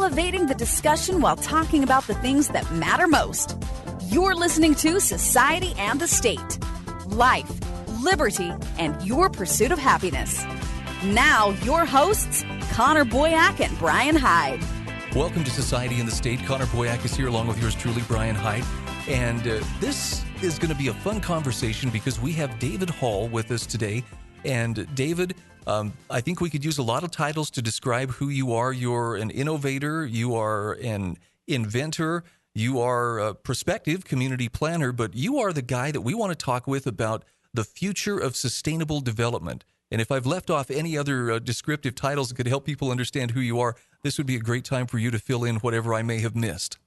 elevating the discussion while talking about the things that matter most. You're listening to Society and the State, Life, Liberty, and Your Pursuit of Happiness. Now, your hosts, Connor Boyack and Brian Hyde. Welcome to Society and the State. Connor Boyack is here along with yours truly, Brian Hyde. And this is going to be a fun conversation because we have David Hall with us today. And David, I think we could use a lot of titles to describe who you are. You're an innovator, you are an inventor, you are a prospective community planner, but you are the guy that we want to talk with about the future of sustainable development. And if I've left off any other descriptive titles that could help people understand who you are, this would be a great time for you to fill in whatever I may have missed.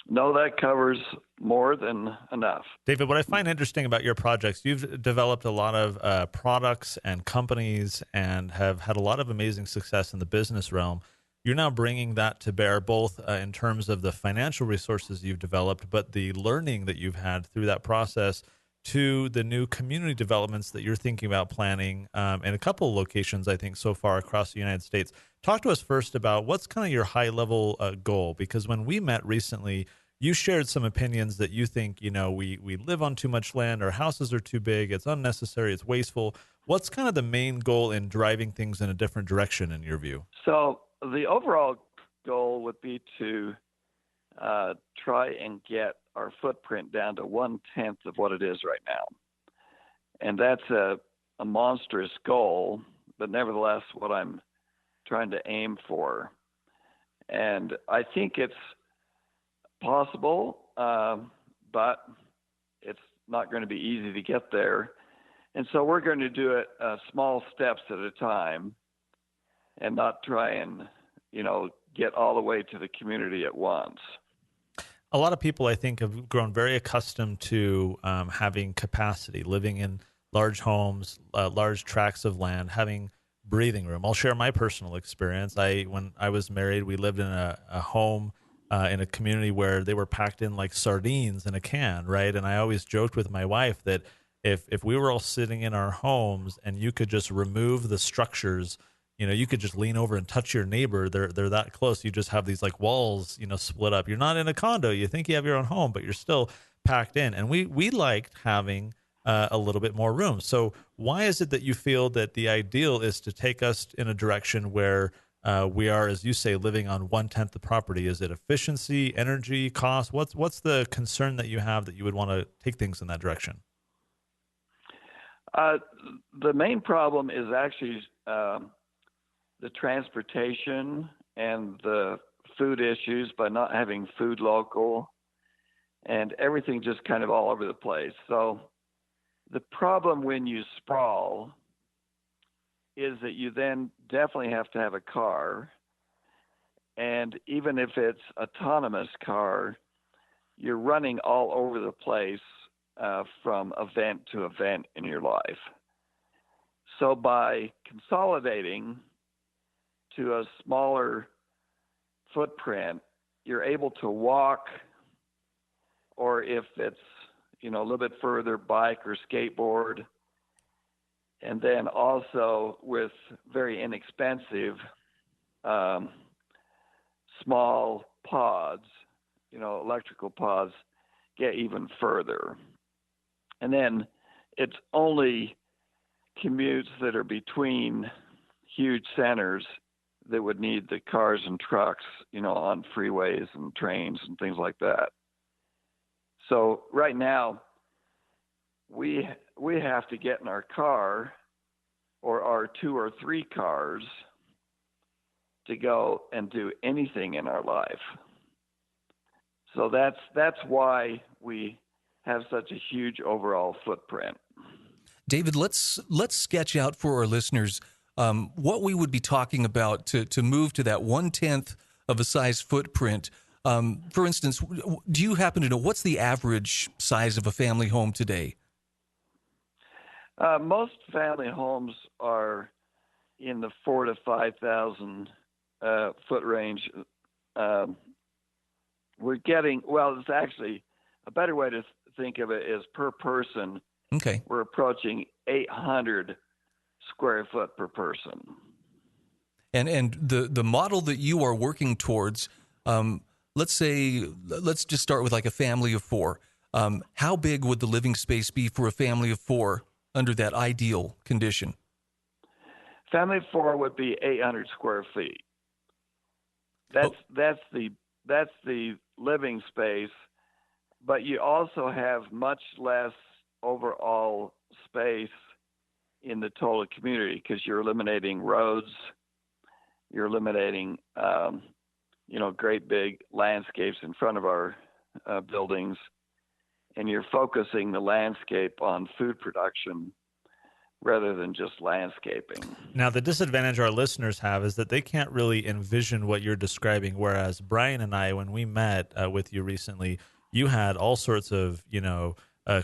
No, that covers more than enough. David, what I find interesting about your projects, you've developed a lot of products and companies and have had a lot of amazing success in the business realm. You're now bringing that to bear both in terms of the financial resources you've developed, but the learning that you've had through that process to the new community developments that you're thinking about planning in a couple of locations, I think, so far across the United States. Talk to us first about what's kind of your high-level goal, because when we met recently, you shared some opinions that you think, you know, we live on too much land, our houses are too big, it's unnecessary, it's wasteful. What's kind of the main goal in driving things in a different direction in your view? So the overall goal would be to try and get our footprint down to 1/10 of what it is right now. And that's a monstrous goal, but nevertheless what I'm trying to aim for. And I think it's possible, but it's not going to be easy to get there. And so we're going to do it small steps at a time and not try and, get all the way to the community at once. A lot of people, I think, have grown very accustomed to having capacity, living in large homes, large tracts of land, having breathing room. I'll share my personal experience. When I was married, we lived in a home in a community where they were packed in like sardines in a can, right? And I always joked with my wife that if we were all sitting in our homes and you could just remove the structures, you could just lean over and touch your neighbor. They're that close. You just have these like walls, split up. You're not in a condo. You think you have your own home, but you're still packed in. And we liked having a little bit more room. So why is it that you feel that the ideal is to take us in a direction where we are, as you say, living on 1/10 the property? Is it efficiency, energy, cost? What's the concern that you have that you would want to take things in that direction? The main problem is actually the transportation and the food issues by not having food local and everything just kind of all over the place. So the problem when you sprawl is that you then definitely have to have a car. And even if it's autonomous car, you're running all over the place from event to event in your life. So by consolidating to a smaller footprint, you're able to walk, or if it's, a little bit further, bike or skateboard. And then also with very inexpensive small pods, electrical pods, get even further. And then it's only commutes that are between huge centers that would need the cars and trucks, on freeways and trains and things like that. So right now, we have to get in our car or our 2 or 3 cars to go and do anything in our life. So that's why we have such a huge overall footprint. David, let's sketch out for our listeners what we would be talking about to move to that 1/10 of a size footprint. For instance, do you happen to know what's the average size of a family home today? Most family homes are in the 4,000 to 5,000 foot range. It's actually a better way to think of it is per person. Okay. We're approaching 800 square foot per person. And the model that you are working towards, Let's just start with like a family of four. How big would the living space be for a family of four under that ideal condition? Family of four would be 800 square feet. That's the living space, but you also have much less overall space in the total community because you're eliminating roads, you're eliminating great big landscapes in front of our buildings, and you're focusing the landscape on food production rather than just landscaping. Now, the disadvantage our listeners have is that they can't really envision what you're describing, whereas Brian and I, when we met with you recently, you had all sorts of,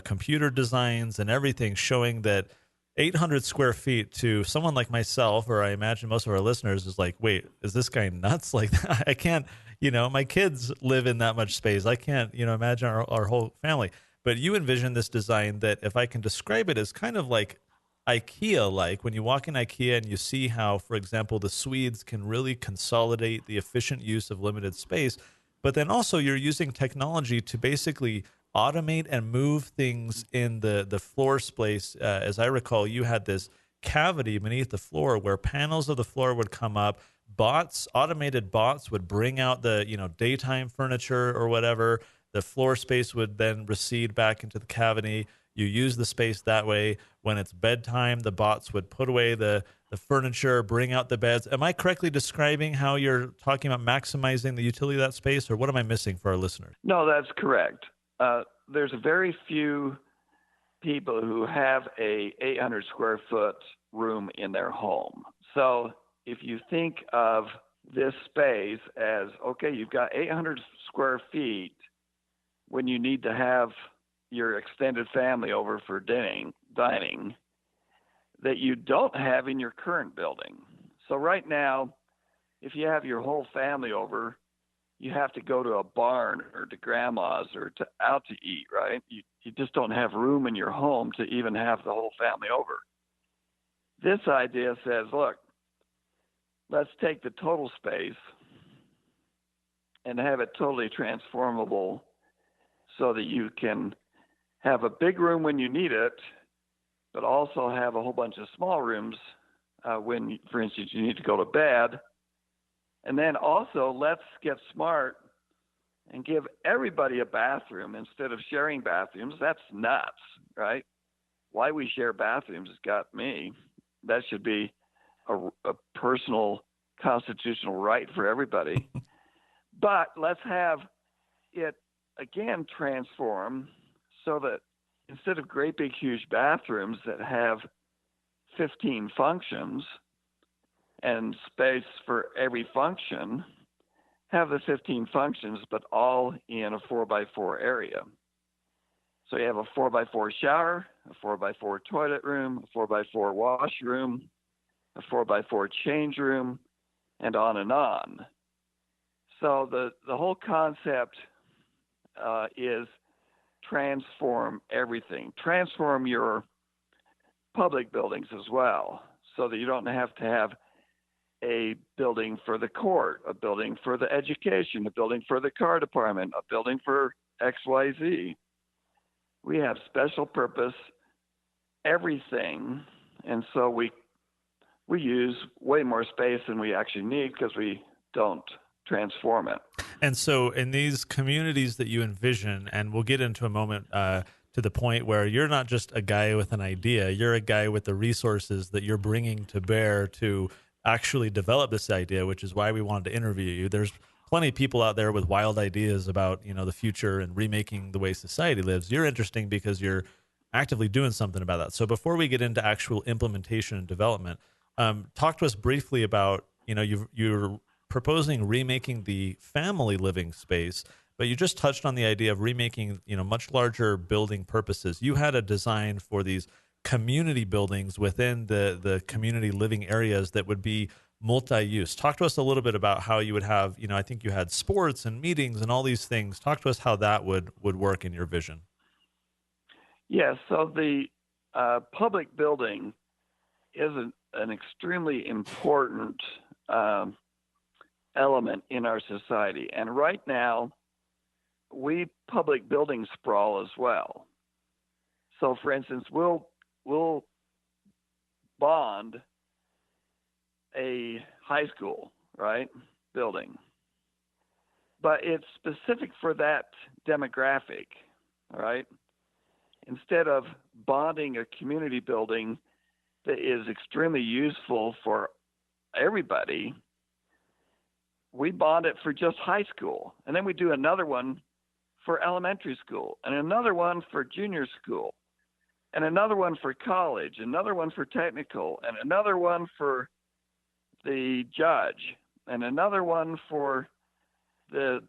computer designs and everything showing that 800 square feet to someone like myself, or I imagine most of our listeners, is like, wait, is this guy nuts? Like, I can't, my kids live in that much space. I can't, imagine our whole family. But you envision this design that, if I can describe it, as kind of like IKEA-like. When you walk in IKEA and you see how, for example, the Swedes can really consolidate the efficient use of limited space, but then also you're using technology to basically automate and move things in the floor space. As I recall, you had this cavity beneath the floor where panels of the floor would come up. Automated bots would bring out the daytime furniture or whatever. The floor space would then recede back into the cavity. You use the space that way. When it's bedtime, the bots would put away the furniture, bring out the beds. Am I correctly describing how you're talking about maximizing the utility of that space, or what am I missing for our listeners? No, that's correct. There's very few people who have a 800 square foot room in their home. So if you think of this space as, okay, you've got 800 square feet when you need to have your extended family over for dining that you don't have in your current building. So right now, if you have your whole family over, you have to go to a barn or to grandma's or out to eat, right? You just don't have room in your home to even have the whole family over. This idea says, look, let's take the total space and have it totally transformable so that you can have a big room when you need it, but also have a whole bunch of small rooms when, for instance, you need to go to bed. And then also, let's get smart and give everybody a bathroom instead of sharing bathrooms. That's nuts, right? Why we share bathrooms has got me. That should be a personal constitutional right for everybody. But let's have it, again, transform so that instead of great big huge bathrooms that have 15 functions and space for every function, have the 15 functions, but all in a 4x4 area. So you have a 4x4 shower, a 4x4 toilet room, a 4x4 washroom, a 4x4 change room, and on and on. So the whole concept is transform everything. Transform your public buildings as well, so that you don't have to have a building for the court, a building for the education, a building for the car department, a building for XYZ. We have special purpose everything, and so we use way more space than we actually need because we don't transform it. And so in these communities that you envision, and we'll get into a moment to the point where you're not just a guy with an idea, you're a guy with the resources that you're bringing to bear to actually develop this idea, which is why we wanted to interview you. There's plenty of people out there with wild ideas about, the future and remaking the way society lives. You're interesting because you're actively doing something about that. So before we get into actual implementation and development, talk to us briefly about, you're proposing remaking the family living space, but you just touched on the idea of remaking, much larger building purposes. You had a design for these community buildings within the community living areas that would be multi-use. Talk to us a little bit about how you would have, I think you had sports and meetings and all these things. Talk to us how that would work in your vision. Yes, so the public building is an extremely important element in our society. And right now, we public building sprawl as well. So, for instance, we'll bond a high school, right, building, but it's specific for that demographic, all right? Instead of bonding a community building that is extremely useful for everybody, we bond it for just high school. And then we do another one for elementary school, and another one for junior school, and another one for college, another one for technical, and another one for the judge, and another one for the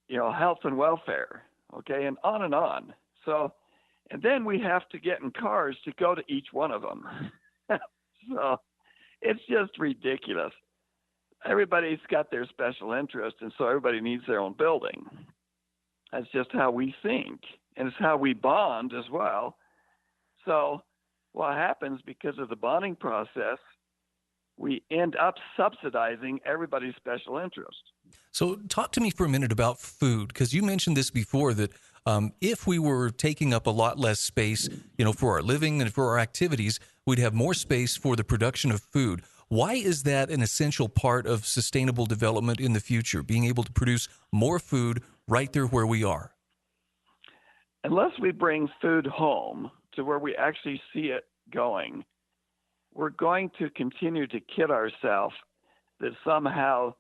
health and welfare, okay, and on and on. So, and then we have to get in cars to go to each one of them. So it's just ridiculous. Everybody's got their special interest, and so everybody needs their own building. That's just how we think, and it's how we bond as well. So what happens because of the bonding process, we end up subsidizing everybody's special interest. So talk to me for a minute about food, because you mentioned this before, that if we were taking up a lot less space, for our living and for our activities, we'd have more space for the production of food. Why is that an essential part of sustainable development in the future, being able to produce more food right there where we are? Unless we bring food home to where we actually see it going, we're going to continue to kid ourselves that somehow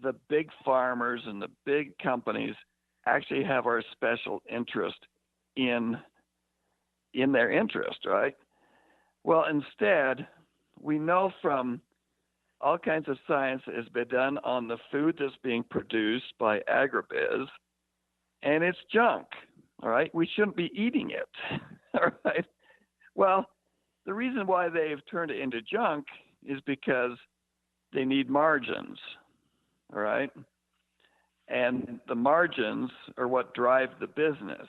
the big farmers and the big companies actually have our special interest in their interest, right? Well, instead, we know from all kinds of science that has been done on the food that's being produced by agribiz, and it's junk, all right? We shouldn't be eating it, all right? Well, the reason why they've turned it into junk is because they need margins, all right? And the margins are what drive the business.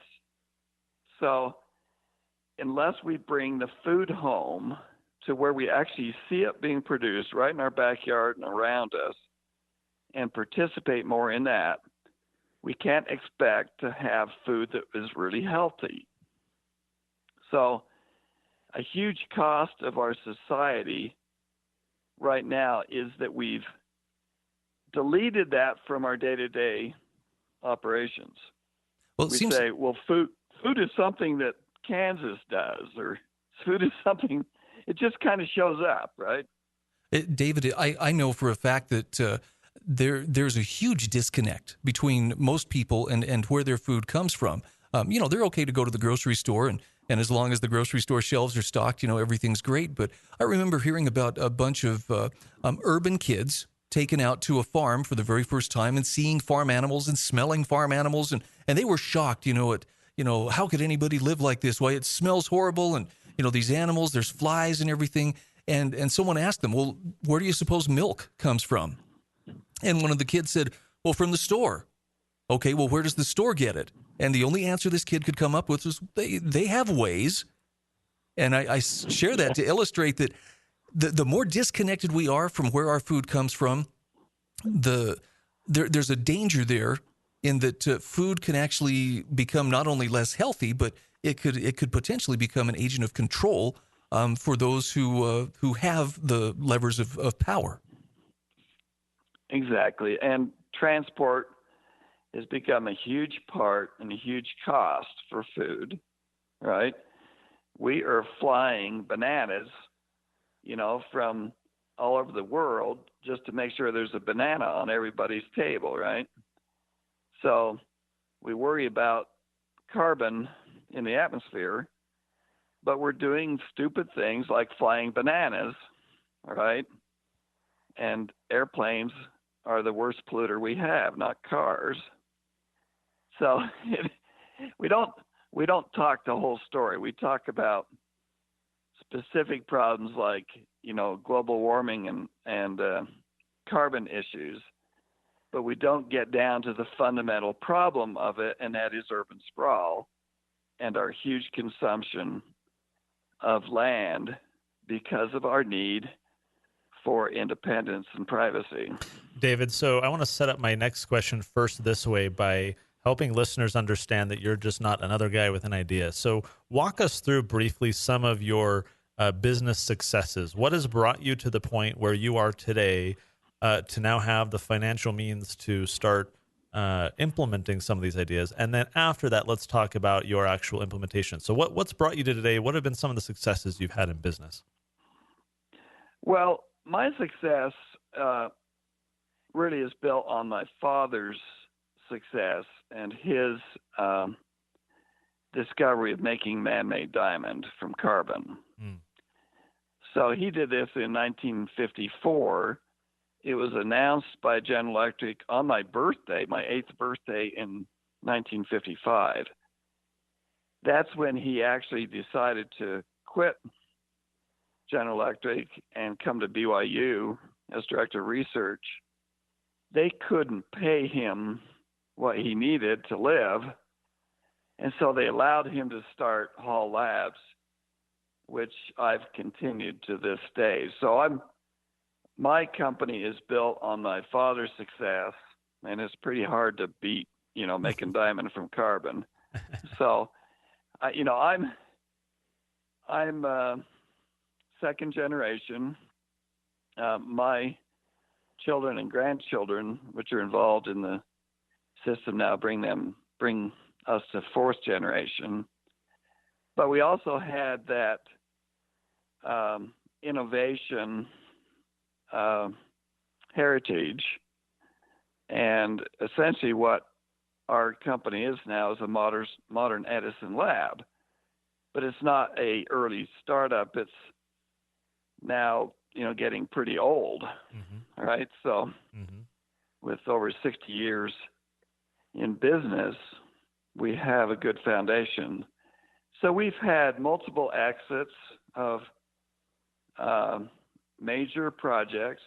So unless we bring the food home to where we actually see it being produced right in our backyard and around us and participate more in that, we can't expect to have food that is really healthy. So a huge cost of our society right now is that we've deleted that from our day-to-day operations. Well, we say, well, food is something that Kansas does, or food is something, it just kind of shows up, right? David, I know for a fact that there's a huge disconnect between most people and where their food comes from. They're okay to go to the grocery store, and as long as the grocery store shelves are stocked, everything's great. But I remember hearing about a bunch of urban kids taken out to a farm for the very first time and seeing farm animals and smelling farm animals, and they were shocked, at how could anybody live like this? Why, it smells horrible, and these animals, there's flies and everything. And someone asked them, well, where do you suppose milk comes from? And one of the kids said, well, from the store. Okay, well, where does the store get it? And the only answer this kid could come up with was they have ways. And I share that to illustrate that the more disconnected we are from where our food comes from, there's a danger there in that food can actually become not only less healthy, but it could potentially become an agent of control for those who have the levers of power. Exactly. And transport has become a huge part and a huge cost for food, right? We are flying bananas, from all over the world just to make sure there's a banana on everybody's table, right? So we worry about carbon in the atmosphere, but we're doing stupid things like flying bananas, right? And airplanes are the worst polluter we have, not cars. So we don't talk the whole story. We talk about specific problems like, global warming and carbon issues, but we don't get down to the fundamental problem of it, and that is urban sprawl and our huge consumption of land because of our need for independence and privacy. David, so I want to set up my next question first this way by helping listeners understand that you're just not another guy with an idea. So walk us through briefly some of your business successes. What has brought you to the point where you are today to now have the financial means to start implementing some of these ideas? And then after that, let's talk about your actual implementation. So what's brought you to today? What have been some of the successes you've had in business? Well, my success really is built on my father's success and his discovery of making man-made diamond from carbon. So he did this in 1954. It was announced by General Electric on my birthday, my 8th birthday in 1955. That's when he actually decided to quit General Electric and come to BYU as director of research. They couldn't pay him what he needed to live, and so they allowed him to start Hall Labs, which I've continued to this day. So my company is built on my father's success, and it's pretty hard to beat, making diamond from carbon. So, I'm second generation. My children and grandchildren, which are involved in the system now, bring us to fourth generation. But we also had that innovation heritage, and essentially what our company is now is a modern Edison lab. But it's not a early startup. It's now getting pretty old, right? So with over 60 years in business, we have a good foundation. So we've had multiple exits of major projects,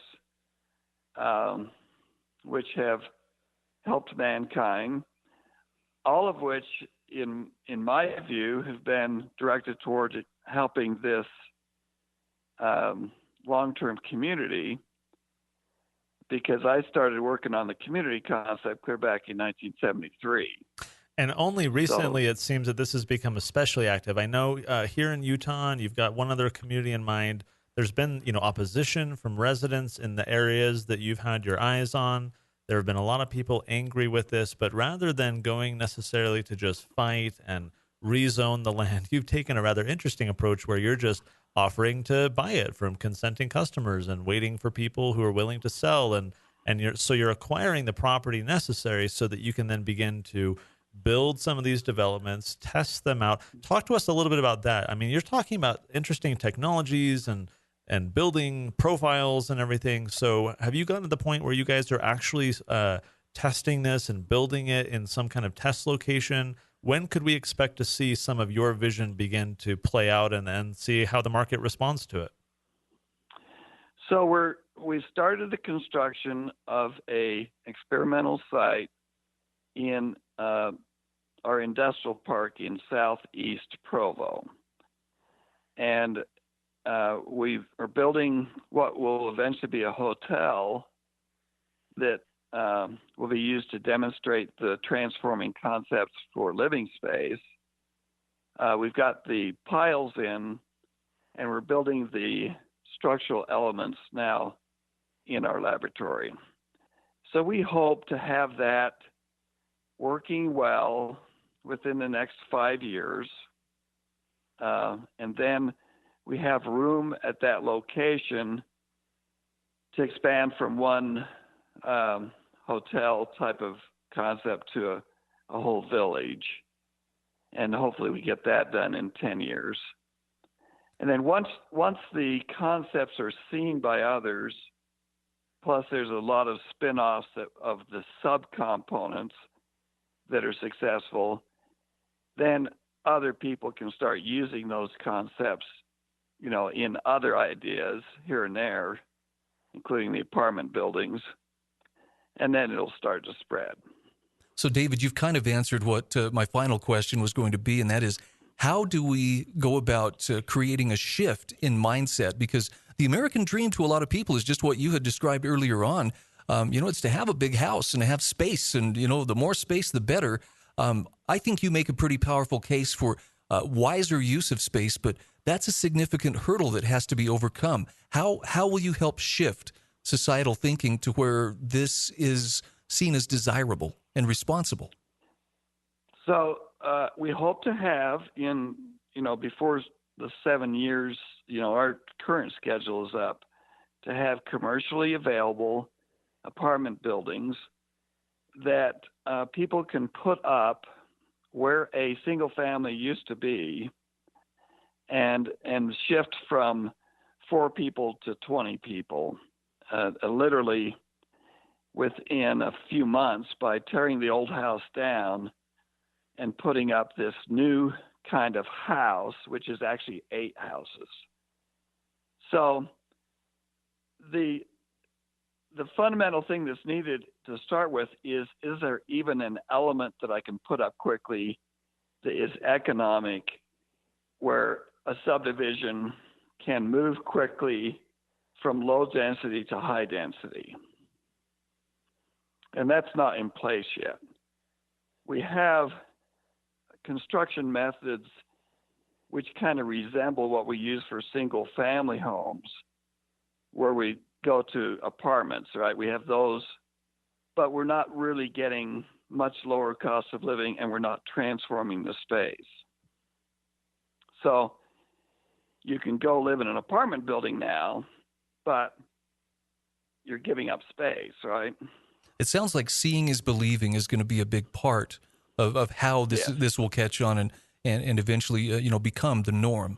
which have helped mankind, all of which, in my view, have been directed toward helping this long-term community, because I started working on the community concept clear back in 1973. And only recently, it seems that this has become especially active. I know here in Utah, and you've got one other community in mind. There's been, opposition from residents in the areas that you've had your eyes on. There have been a lot of people angry with this, but rather than going necessarily to just fight and rezone the land, you've taken a rather interesting approach where you're just offering to buy it from consenting customers and waiting for people who are willing to sell. And you're acquiring the property necessary so that you can then begin to build some of these developments, test them out. Talk to us a little bit about that. I mean, you're talking about interesting technologies and building profiles and everything. So have you gotten to the point where you guys are actually testing this and building it in some kind of test location? When could we expect to see some of your vision begin to play out and then see how the market responds to it? So we started the construction of a experimental site in our industrial park in southeast Provo. And we are building what will eventually be a hotel that will be used to demonstrate the transforming concepts for living space. We've got the piles in, and we're building the structural elements now in our laboratory. So we hope to have that working well within the next 5 years. And then we have room at that location to expand from one hotel type of concept to a whole village. And hopefully we get that done in 10 years. And then once the concepts are seen by others, plus there's a lot of spin-offs of the subcomponents that are successful, then other people can start using those concepts, in other ideas here and there, including the apartment buildings, and then it'll start to spread. So, David, you've kind of answered what my final question was going to be, and that is, how do we go about creating a shift in mindset? Because the American dream to a lot of people is just what you had described earlier on. It's to have a big house and to have space, and, the more space, the better. I think you make a pretty powerful case for wiser use of space, but that's a significant hurdle that has to be overcome. How will you help shift societal thinking to where this is seen as desirable and responsible? So we hope to have before the 7 years, our current schedule is up, to have commercially available apartment buildings that people can put up where a single family used to be, and shift from 4 people to 20 people, literally within a few months, by tearing the old house down and putting up this new kind of house, which is actually 8 houses. So the fundamental thing that's needed to start with is there even an element that I can put up quickly that is economic, where a subdivision can move quickly from low density to high density? And that's not in place yet. We have construction methods which kind of resemble what we use for single family homes, where we go to apartments, right? We have those, but we're not really getting much lower cost of living, and we're not transforming the space. So you can go live in an apartment building now, but you're giving up space, right? It sounds like seeing is believing is going to be a big part of how this will catch on and eventually become the norm.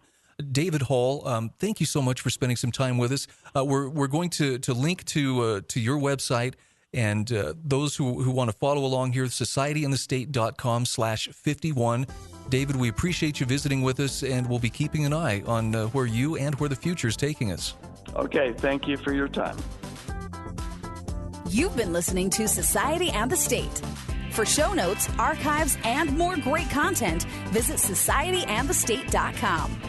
David Hall, thank you so much for spending some time with us. We're going to link to your website, and those who want to follow along here, societyandthestate.com/51. David, we appreciate you visiting with us, and we'll be keeping an eye on where you and where the future is taking us. Okay, thank you for your time. You've been listening to Society and the State. For show notes, archives, and more great content, visit societyandthestate.com.